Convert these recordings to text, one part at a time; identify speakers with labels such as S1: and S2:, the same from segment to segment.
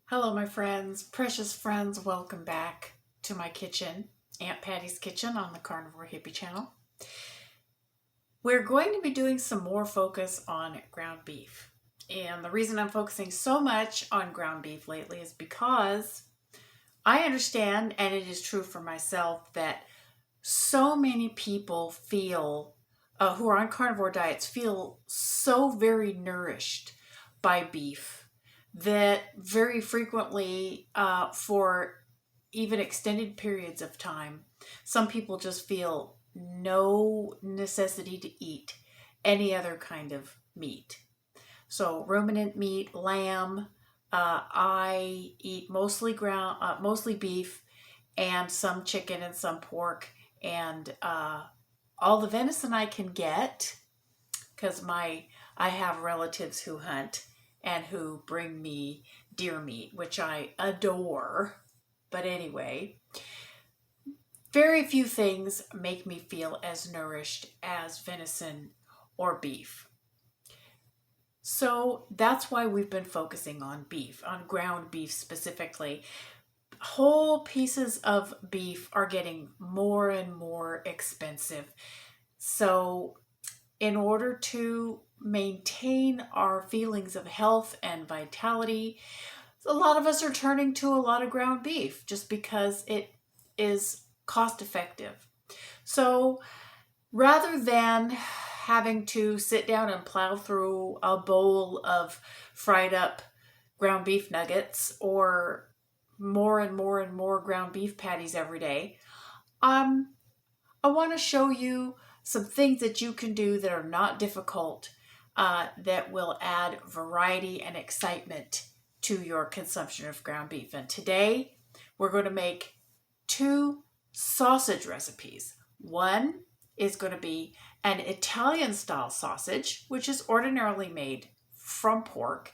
S1: Hello, my friends, precious friends. Welcome back to my kitchen, Aunt Patty's Kitchen on the Carnivore Hippie channel. We're going to be doing some more focus on ground beef. And the reason I'm focusing so much on ground beef lately is because I understand, and it is true for myself, that so many people feel, who are on carnivore diets, feel so very nourished by beef that very frequently, for even extended periods of time, some people just feel no necessity to eat any other kind of meat. So ruminant meat, lamb, I eat mostly beef, and some chicken and some pork, and all the venison I can get, because I have relatives who hunt and who bring me deer meat, which I adore. But anyway, very few things make me feel as nourished as venison or beef. So that's why we've been focusing on beef, on ground beef specifically. Whole pieces of beef are getting more and more expensive. So in order to maintain our feelings of health and vitality, a lot of us are turning to a lot of ground beef just because it is cost effective. So rather than having to sit down and plow through a bowl of fried up ground beef nuggets or more and more and more ground beef patties every day, I want to show you some things that you can do that are not difficult, that will add variety and excitement to your consumption of ground beef. And today we're going to make two sausage recipes. One is going to be an Italian style sausage, which is ordinarily made from pork,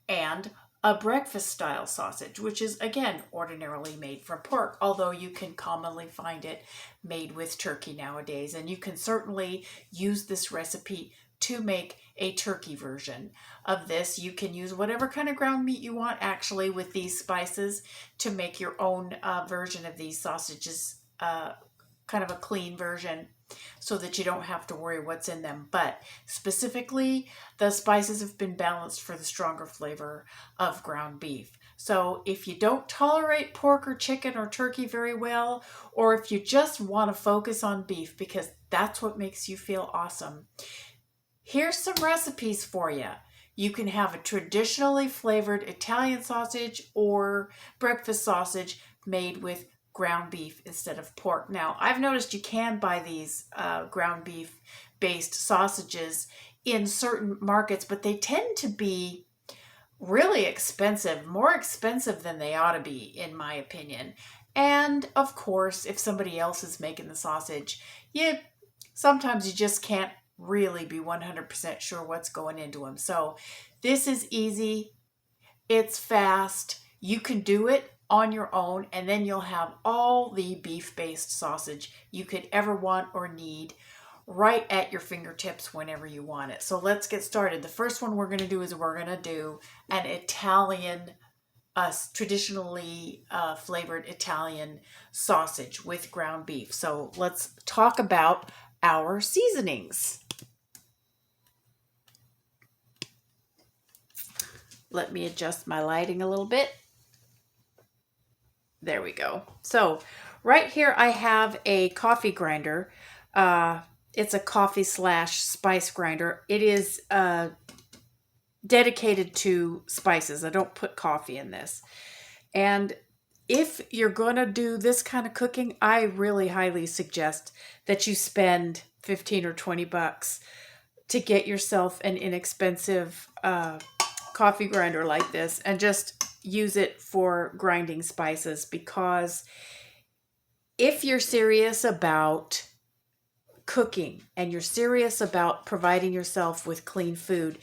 S1: and a breakfast style sausage, which is again ordinarily made from pork, although you can commonly find it made with turkey nowadays. And you can certainly use this recipe to make a turkey version of this. You can use whatever kind of ground meat you want actually with these spices to make your own version of these sausages, kind of a clean version, so that you don't have to worry what's in them. But specifically, the spices have been balanced for the stronger flavor of ground beef. So if you don't tolerate pork or chicken or turkey very well, or if you just want to focus on beef because that's what makes you feel awesome, here's some recipes for you. You can have a traditionally flavored Italian sausage or breakfast sausage made with ground beef instead of pork. Now, I've noticed you can buy these ground beef based sausages in certain markets, but they tend to be really expensive, more expensive than they ought to be, in my opinion. And of course, if somebody else is making the sausage, sometimes you just can't really be 100% sure what's going into them. So this is easy. It's fast. You can do it on your own, and then you'll have all the beef-based sausage you could ever want or need right at your fingertips whenever you want it. So let's get started. The first one we're going to do is we're going to do an Italian, traditionally flavored Italian sausage with ground beef. So let's talk about our seasonings. Let me adjust my lighting a little bit. There we go. So right here I have a coffee grinder. It's a coffee / spice grinder. It is dedicated to spices. I don't put coffee in this. And if you're going to do this kind of cooking, I really highly suggest that you spend 15 or 20 bucks to get yourself an inexpensive coffee grinder like this and just use it for grinding spices, because if you're serious about cooking and you're serious about providing yourself with clean food,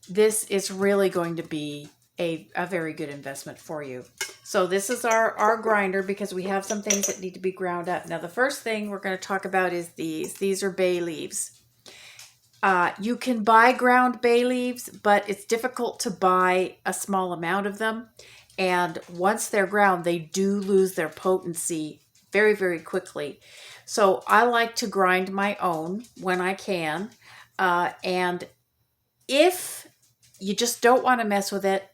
S1: this is really going to be a very good investment for you. So this is our grinder, because we have some things that need to be ground up. Now the first thing we're going to talk about is these. These are bay leaves. You can buy ground bay leaves, but it's difficult to buy a small amount of them. And once they're ground, they do lose their potency very, very quickly. So I like to grind my own when I can. And if you just don't want to mess with it,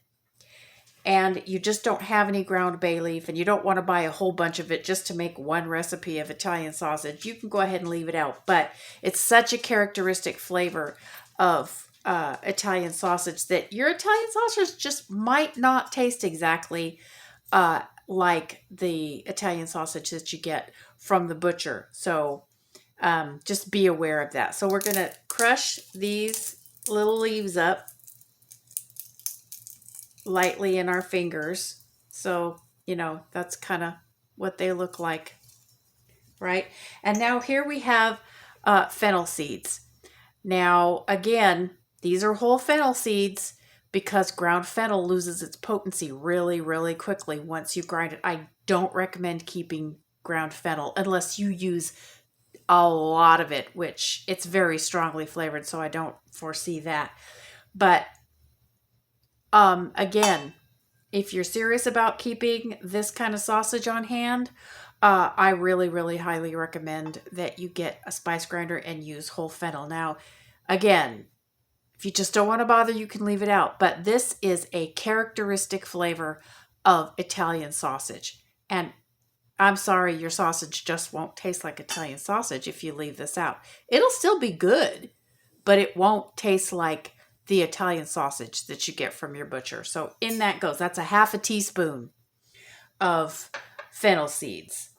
S1: and you just don't have any ground bay leaf, and you don't want to buy a whole bunch of it just to make one recipe of Italian sausage, you can go ahead and leave it out. But it's such a characteristic flavor of Italian sausage that your Italian sausage just might not taste exactly like the Italian sausage that you get from the butcher. So just be aware of that. So we're going to crush these little leaves up lightly in our fingers. So, you know, that's kind of what they look like, right? And now here we have fennel seeds. Now, again, these are whole fennel seeds because ground fennel loses its potency really, really quickly once you grind it. I don't recommend keeping ground fennel unless you use a lot of it, which it's very strongly flavored, so I don't foresee that. But again, if you're serious about keeping this kind of sausage on hand, I really, really highly recommend that you get a spice grinder and use whole fennel. Now, again, if you just don't want to bother, you can leave it out. But this is a characteristic flavor of Italian sausage. And I'm sorry, your sausage just won't taste like Italian sausage if you leave this out. It'll still be good, but it won't taste like the Italian sausage that you get from your butcher. So in that goes, that's a half a teaspoon of fennel seeds.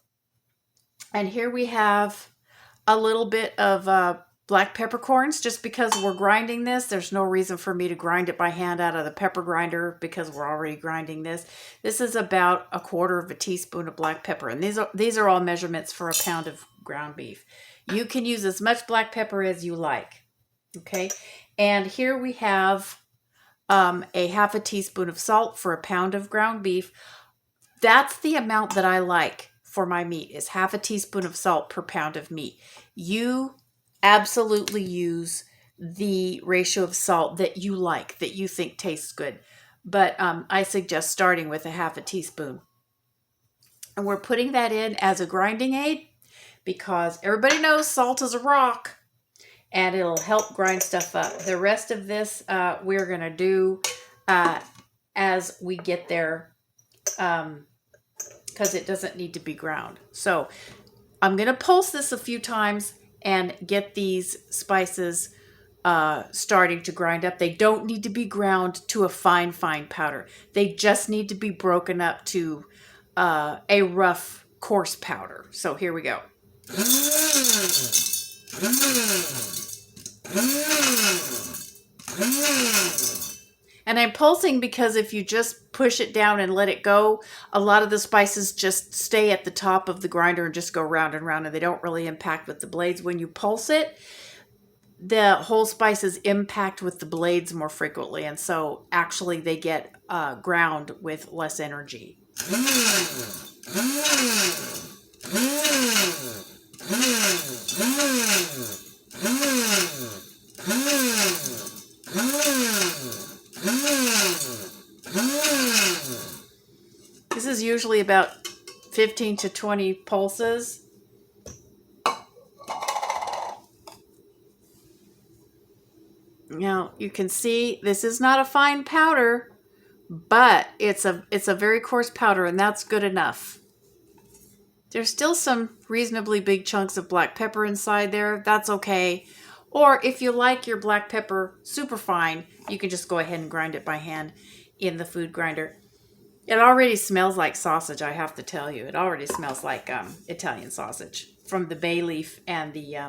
S1: And here we have a little bit of black peppercorns. Just because we're grinding this, there's no reason for me to grind it by hand out of the pepper grinder because we're already grinding this. This is about 1/4 teaspoon of black pepper. And these are all measurements for a pound of ground beef. You can use as much black pepper as you like. Okay. And here we have a half a teaspoon of salt for a pound of ground beef. That's the amount that I like for my meat, is half a teaspoon of salt per pound of meat. You absolutely use the ratio of salt that you like, that you think tastes good. But I suggest starting with a half a teaspoon. And we're putting that in as a grinding aid because everybody knows salt is a rock. And it'll help grind stuff up. The rest of this we're going to do as we get there because it doesn't need to be ground. So I'm going to pulse this a few times and get these spices starting to grind up. They don't need to be ground to a fine, fine powder. They just need to be broken up to a rough, coarse powder. So here we go. And I'm pulsing because if you just push it down and let it go, a lot of the spices just stay at the top of the grinder and just go round and round, and they don't really impact with the blades. When you pulse it, the whole spices impact with the blades more frequently, and so actually they get ground with less energy. This is usually about 15 to 20 pulses. Now you can see this is not a fine powder, but it's a very coarse powder, and that's good enough. There's still some reasonably big chunks of black pepper inside there. That's okay. Or if you like your black pepper super fine, you can just go ahead and grind it by hand in the food grinder. It already smells like sausage, I have to tell you. It already smells like Italian sausage from the bay leaf and the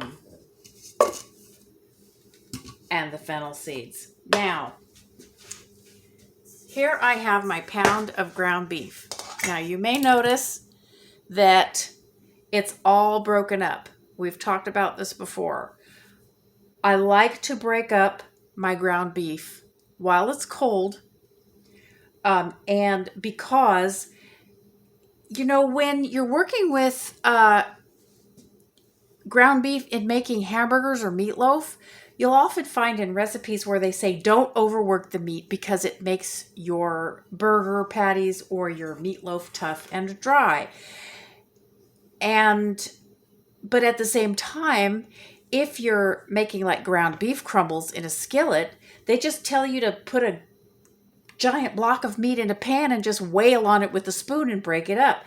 S1: fennel seeds. Now, here I have my pound of ground beef. Now, you may notice that it's all broken up. We've talked about this before. I like to break up my ground beef while it's cold. And because, you know, when you're working with ground beef in making hamburgers or meatloaf, You'll often find in recipes where they say don't overwork the meat because it makes your burger patties or your meatloaf tough and dry. But at the same time, if you're making like ground beef crumbles in a skillet, they just tell you to put a giant block of meat in a pan and just wail on it with a spoon and break it up.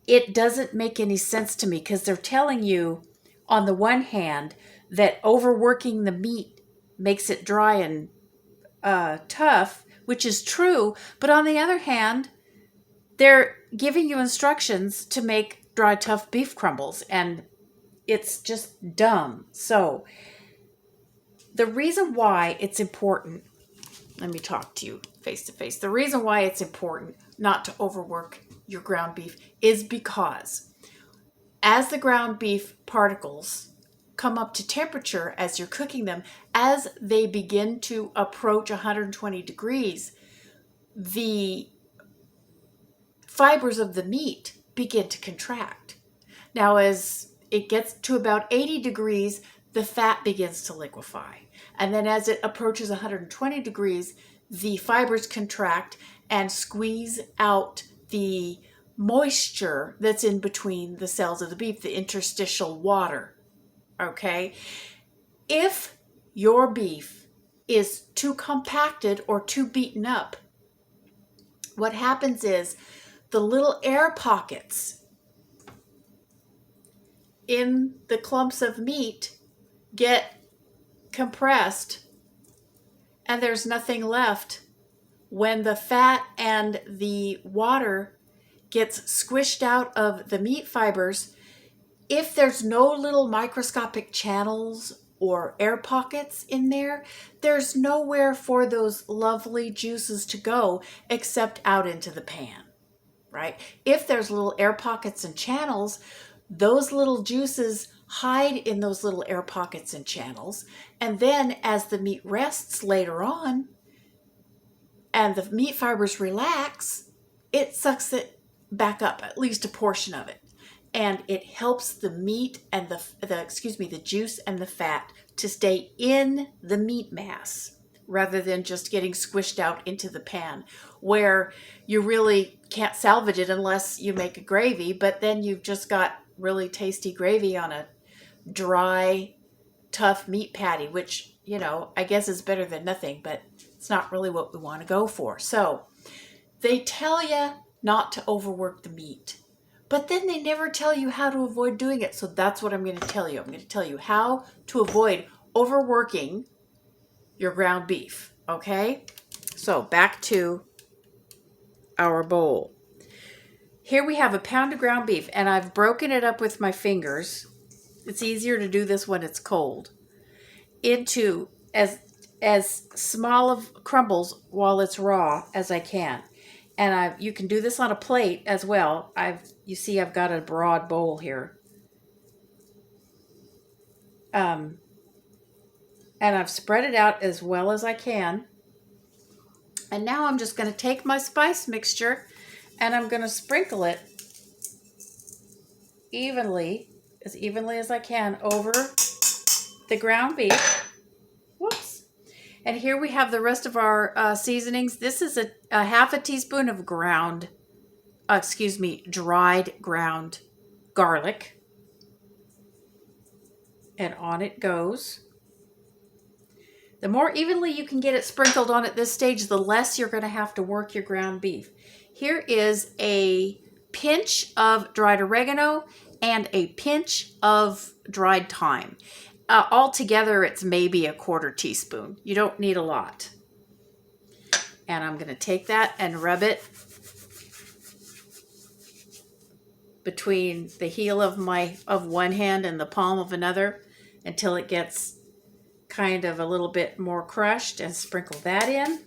S1: It doesn't make any sense to me because they're telling you, on the one hand, that overworking the meat makes it dry and tough, which is true. But on the other hand, they're giving you instructions to make dry, tough beef crumbles, and it's just dumb. So the reason why it's important, let me talk to you face to face. The reason why it's important not to overwork your ground beef is because as the ground beef particles come up to temperature as you're cooking them, as they begin to approach 120 degrees, the fibers of the meat begin to contract. Now, as it gets to about 80 degrees, the fat begins to liquefy. And then as it approaches 120 degrees, the fibers contract and squeeze out the moisture that's in between the cells of the beef, the interstitial water. Okay? If your beef is too compacted or too beaten up, what happens is the little air pockets in the clumps of meat get compressed and there's nothing left. When the fat and the water gets squished out of the meat fibers, if there's no little microscopic channels or air pockets in there, there's nowhere for those lovely juices to go except out into the pan, right? If there's little air pockets and channels, those little juices hide in those little air pockets and channels. And then as the meat rests later on and the meat fibers relax, it sucks it back up, at least a portion of it. And it helps the meat and the juice and the fat to stay in the meat mass rather than just getting squished out into the pan, where you really can't salvage it unless you make a gravy, but then you've just got really tasty gravy on a dry, tough meat patty, which, I guess is better than nothing, but it's not really what we want to go for. So they tell you not to overwork the meat, but then they never tell you how to avoid doing it. So that's what I'm going to tell you. I'm going to tell you how to avoid overworking your ground beef. Okay? So back to our bowl. Here we have a pound of ground beef, and I've broken it up with my fingers. It's easier to do this when it's cold. Into as small of crumbles while it's raw as I can. And you can do this on a plate as well. You see I've got a broad bowl here. And I've spread it out as well as I can. And now I'm just going to take my spice mixture and I'm going to sprinkle it as evenly as I can over the ground beef. Whoops. And here we have the rest of our seasonings. This is a half a teaspoon of dried ground garlic. And on it goes. The more evenly you can get it sprinkled on at this stage, the less you're going to have to work your ground beef. Here is a pinch of dried oregano and a pinch of dried thyme. Altogether, it's maybe a quarter teaspoon. You don't need a lot. And I'm going to take that and rub it between the heel of one hand and the palm of another until it gets kind of a little bit more crushed, and sprinkle that in.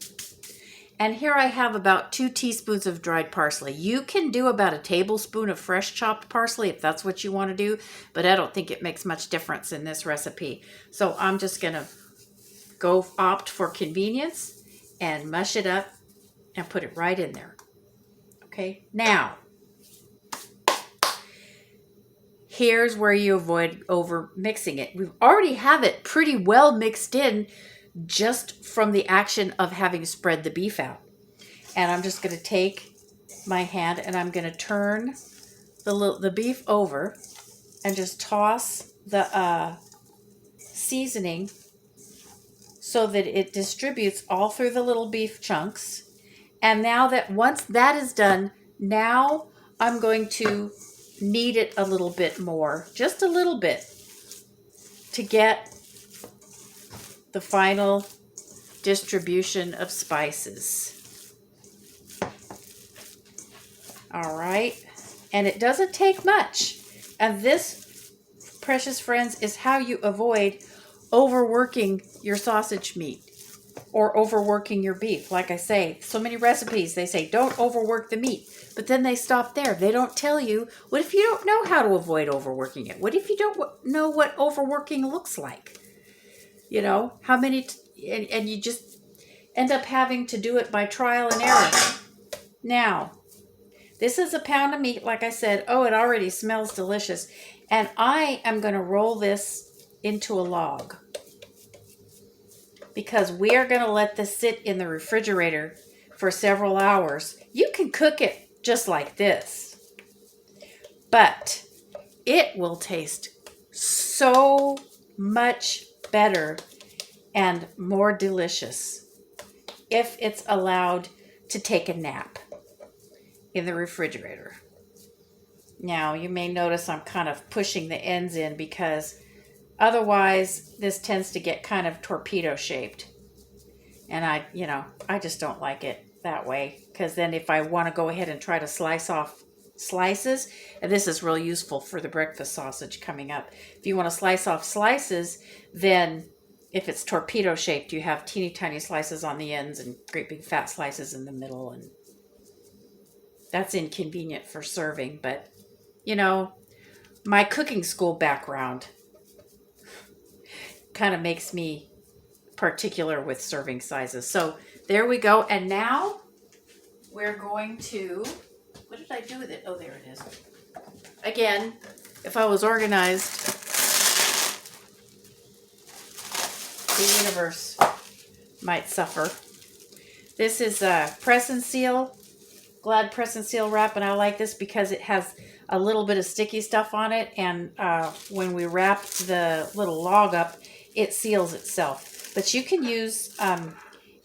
S1: And here I have about 2 teaspoons of dried parsley. You can do about a tablespoon of fresh chopped parsley if that's what you want to do, but I don't think it makes much difference in this recipe. So I'm just going to opt for convenience and mush it up and put it right in there. Okay, now Here's where you avoid over mixing it. We already have it pretty well mixed in just from the action of having spread the beef out. And I'm just going to take my hand and I'm going to turn the beef over and just toss the seasoning so that it distributes all through the little beef chunks. And now that once that is done, now I'm going to knead it a little bit more, just a little bit, to get the final distribution of spices. All right, and it doesn't take much. And this, precious friends, is how you avoid overworking your sausage meat or overworking your beef. Like I say, so many recipes, they say don't overwork the meat, but then they stop there. They don't tell you, what if you don't know how to avoid overworking it? What if you don't know what overworking looks like? You know, how many, and you just end up having to do it by trial and error. Now, this is a pound of meat, like I said. Oh, it already smells delicious. And I am going to roll this into a log, because we are going to let this sit in the refrigerator for several hours. You can cook it just like this, but it will taste so much better and more delicious if it's allowed to take a nap in the refrigerator. Now, you may notice I'm kind of pushing the ends in because otherwise this tends to get kind of torpedo shaped. And I just don't like it that way, because then if I want to go ahead and try to slice off slices, and this is really useful for the breakfast sausage coming up. If you want to slice off slices, then if it's torpedo shaped, you have teeny tiny slices on the ends and great big fat slices in the middle, and that's inconvenient for serving. But my cooking school background kind of makes me particular with serving sizes. So there we go. And now we're going to, what did I do with it? Oh, there it is. Again, if I was organized, the universe might suffer. This is a press and seal, Glad press and seal wrap, and I like this because it has a little bit of sticky stuff on it, and when we wrap the little log up, it seals itself. But you can use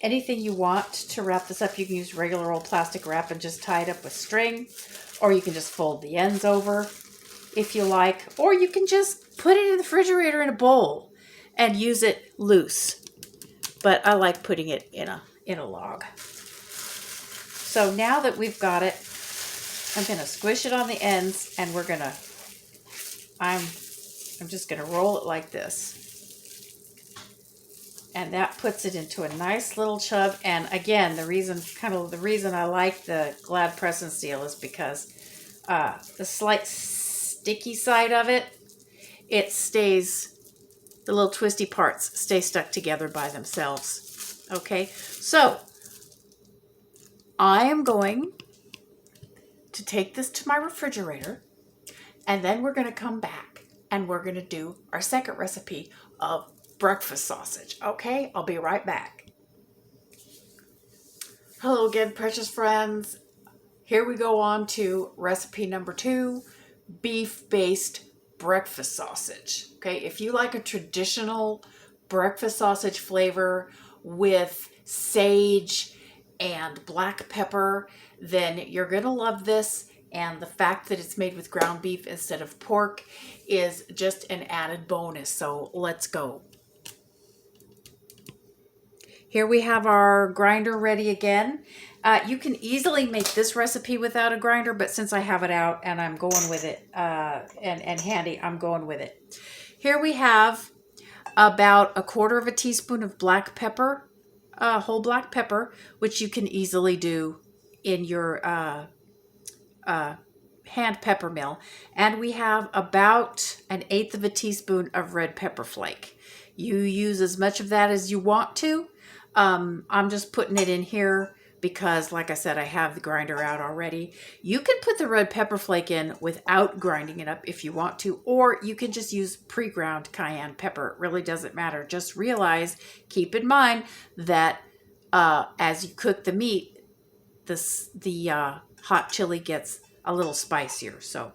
S1: anything you want to wrap this up. You can use regular old plastic wrap and just tie it up with string, or you can just fold the ends over if you like, or you can just put it in the refrigerator in a bowl and use it loose. But I like putting it in a log. So now that we've got it, I'm going to squish it on the ends, and I'm just going to roll it like this. And that puts it into a nice little chub. And again, the reason I like the Glad press and seal is because the slight sticky side of it stays, the little twisty parts stay stuck together by themselves. Okay, so I am going to take this to my refrigerator, and then we're going to come back and we're going to do our second recipe of breakfast sausage. Okay, I'll be right back. Hello again, precious friends. Here we go on to recipe number 2, beef-based breakfast sausage. Okay, if you like a traditional breakfast sausage flavor with sage and black pepper, then you're gonna love this. And the fact that it's made with ground beef instead of pork is just an added bonus. So let's go. Here we have our grinder ready again. You can easily make this recipe without a grinder, but since I have it out and I'm going with it, and handy, I'm going with it. Here we have about 1/4 teaspoon of black pepper, whole black pepper, which you can easily do in your hand pepper mill. And we have about 1/8 teaspoon of red pepper flake. You use as much of that as you want to. I'm just putting it in here because, like I said, I have the grinder out already. You can put the red pepper flake in without grinding it up if you want to, or you can just use pre-ground cayenne pepper. It really doesn't matter. Just realize, keep in mind that as you cook the meat, the hot chili gets a little spicier. So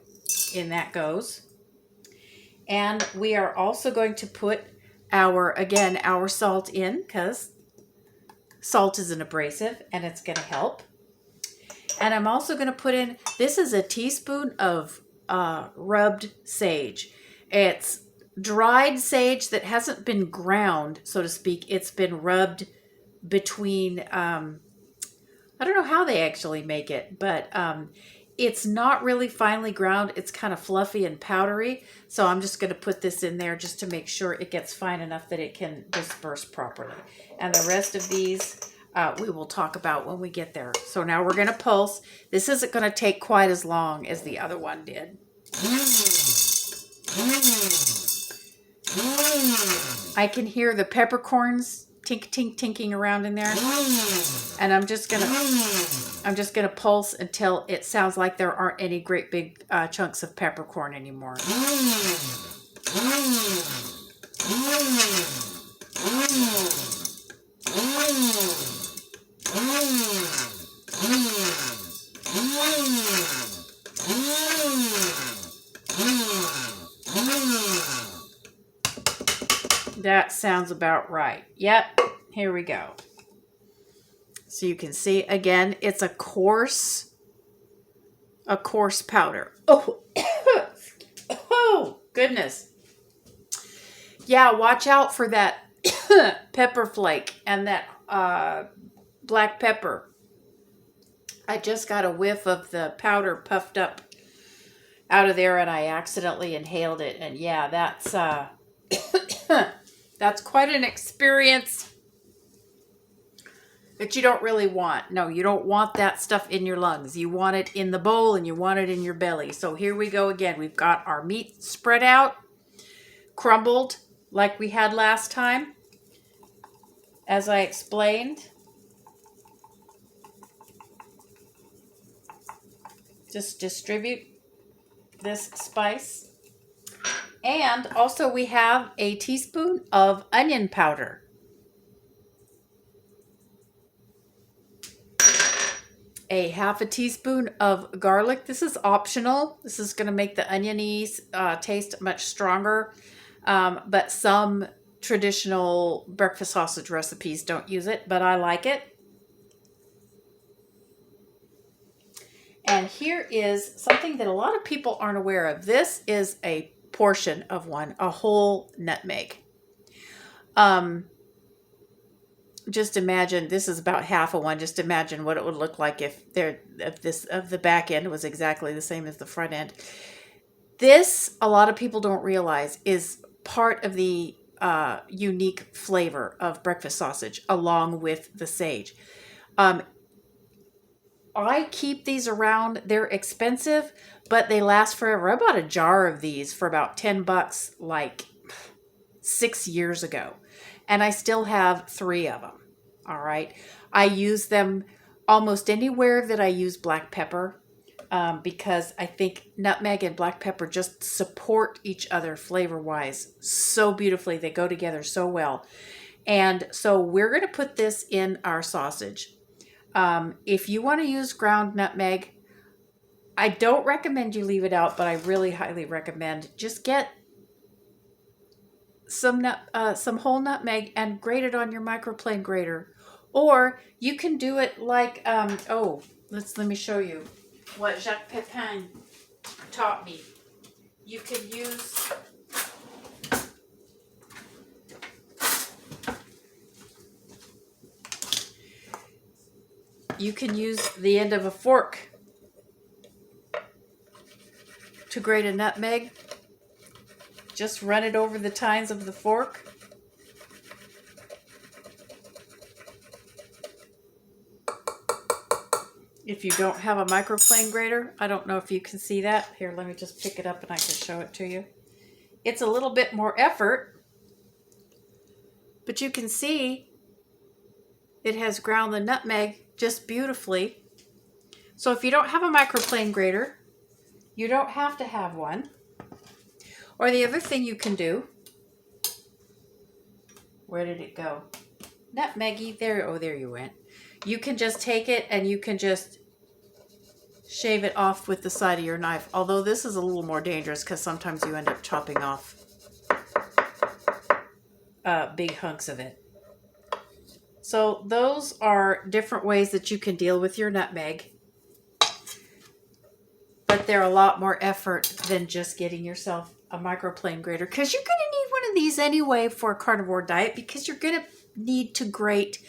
S1: in that goes. And we are also going to put our salt in, because salt is an abrasive and it's going to help. And I'm also going to put in, this is a teaspoon of rubbed sage. It's dried sage that hasn't been ground, so to speak. It's been rubbed between, I don't know how they actually make it, but it's not really finely ground. It's kind of fluffy and powdery. So I'm just going to put this in there just to make sure it gets fine enough that it can disperse properly. And the rest of these we will talk about when we get there. So now we're going to pulse. This isn't going to take quite as long as the other one did. I can hear the peppercorns tinking around in there. And I'm just gonna pulse until it sounds like there aren't any great big chunks of peppercorn anymore. That sounds about right. Yep, here we go. So you can see, again, it's a coarse powder. Oh, oh, goodness. Yeah, watch out for that pepper flake and that black pepper. I just got a whiff of the powder puffed up out of there and I accidentally inhaled it. And yeah, that's quite an experience that you don't really want. No, you don't want that stuff in your lungs. You want it in the bowl and you want it in your belly. So here we go again. We've got our meat spread out, crumbled like we had last time, as I explained. Just distribute this spice. And also we have a teaspoon of onion powder. A half a teaspoon of garlic. This is optional. This is going to make the oniony taste much stronger. But some traditional breakfast sausage recipes don't use it, but I like it. And here is something that a lot of people aren't aware of. This is a portion of one, a whole nutmeg. Just imagine, this is about half of one. Just imagine what it would look like if the back end was exactly the same as the front end. This, a lot of people don't realize, is part of the unique flavor of breakfast sausage, along with the sage. I keep these around. They're expensive, but they last forever. I bought a jar of these for about $10 like 6 years ago, and I still have 3 of them. All right. I use them almost anywhere that I use black pepper, because I think nutmeg and black pepper just support each other flavor-wise so beautifully. They go together so well. And so we're going to put this in our sausage. If you want to use ground nutmeg, I don't recommend you leave it out, but I really highly recommend just get some whole nutmeg and grate it on your microplane grater. Or you can do it like, let me show you what Jacques Pepin taught me. You can use the end of a fork to grate a nutmeg. Just run it over the tines of the fork. If you don't have a microplane grater, I don't know if you can see that. Here, let me just pick it up and I can show it to you. It's a little bit more effort, but you can see it has ground the nutmeg just beautifully. So if you don't have a microplane grater, you don't have to have one. Or the other thing you can do, where did it go? Nutmeggy, there, oh, there you went. You can just take it and you can just shave it off with the side of your knife. Although this is a little more dangerous because sometimes you end up chopping off big hunks of it. So those are different ways that you can deal with your nutmeg. But they're a lot more effort than just getting yourself a microplane grater, because you're going to need one of these anyway for a carnivore diet, because you're going to need to grate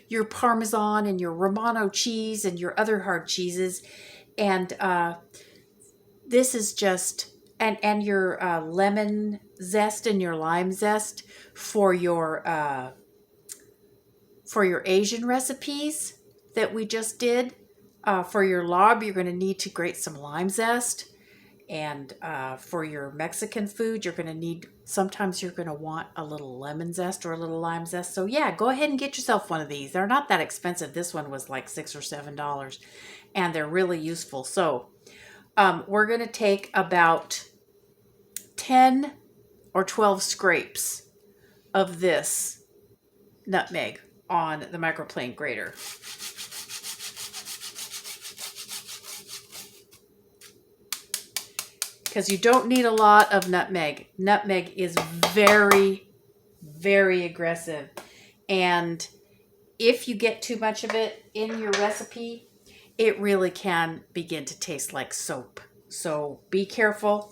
S1: your Parmesan and your Romano cheese and your other hard cheeses. And this is just, and your lemon zest and your lime zest for your Asian recipes that we just did. For your lob, you're going to need to grate some lime zest. And for your Mexican food, you're going to need, sometimes you're going to want a little lemon zest or a little lime zest. So yeah, go ahead and get yourself one of these. They're not that expensive. This one was like $6 or $7, and they're really useful. So we're going to take about 10 or 12 scrapes of this nutmeg on the microplane grater. Because you don't need a lot of nutmeg. Nutmeg is very, very aggressive. And if you get too much of it in your recipe, it really can begin to taste like soap. So be careful.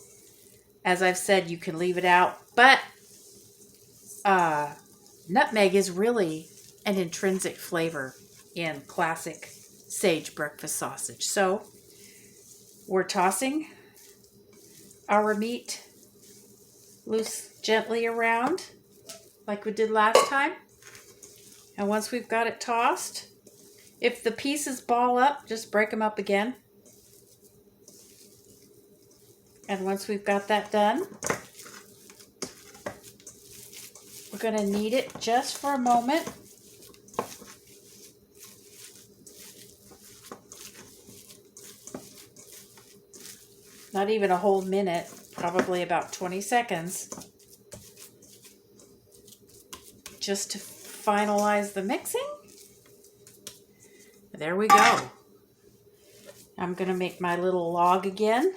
S1: As I've said, you can leave it out. But nutmeg is really an intrinsic flavor in classic sage breakfast sausage. So we're tossing our meat loose gently around like we did last time. And once we've got it tossed, if the pieces ball up, just break them up again. And once we've got that done, we're going to knead it just for a moment. Not even a whole minute, probably about 20 seconds. Just to finalize the mixing. There we go. I'm going to make my little log again.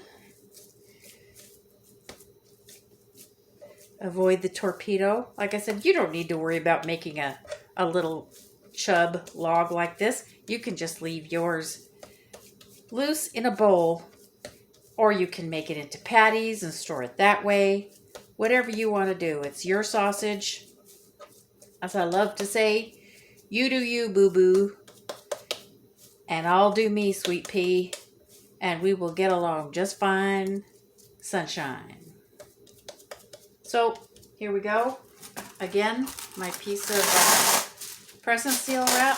S1: Avoid the torpedo. Like I said, you don't need to worry about making a little chub log like this. You can just leave yours loose in a bowl. Or you can make it into patties and store it that way. Whatever you want to do. It's your sausage. As I love to say, you do you, boo-boo. And I'll do me, sweet pea. And we will get along just fine. Sunshine. So, here we go. Again, my piece of present seal wrap.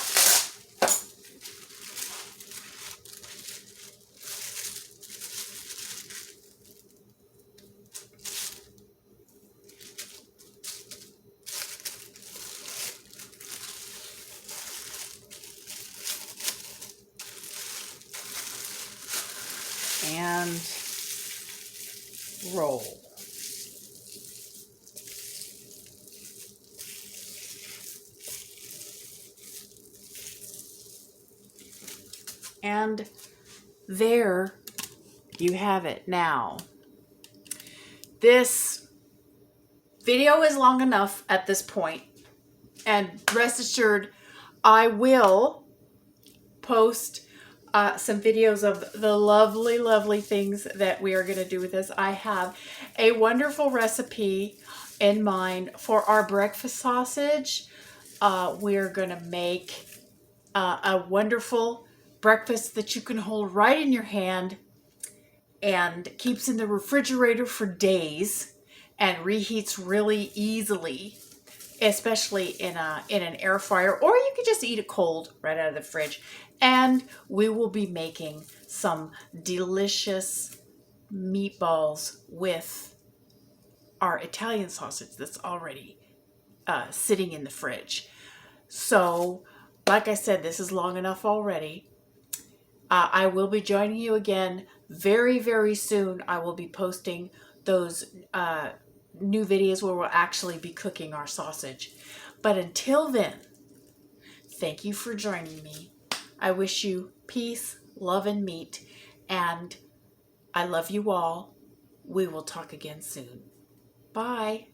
S1: And roll. And there you have it. Now, this video is long enough at this point, and rest assured, I will post some videos of the lovely, lovely things that we are going to do with this. I have a wonderful recipe in mind for our breakfast sausage. We're going to make a wonderful breakfast that you can hold right in your hand and keeps in the refrigerator for days and reheats really easily, especially in an air fryer, or you can just eat it cold right out of the fridge. And we will be making some delicious meatballs with our Italian sausage that's already sitting in the fridge. So like I said, this is long enough already. I will be joining you again very, very soon. I will be posting those new videos where we'll actually be cooking our sausage. But until then, thank you for joining me. I wish you peace, love, and meat, and I love you all. We will talk again soon. Bye.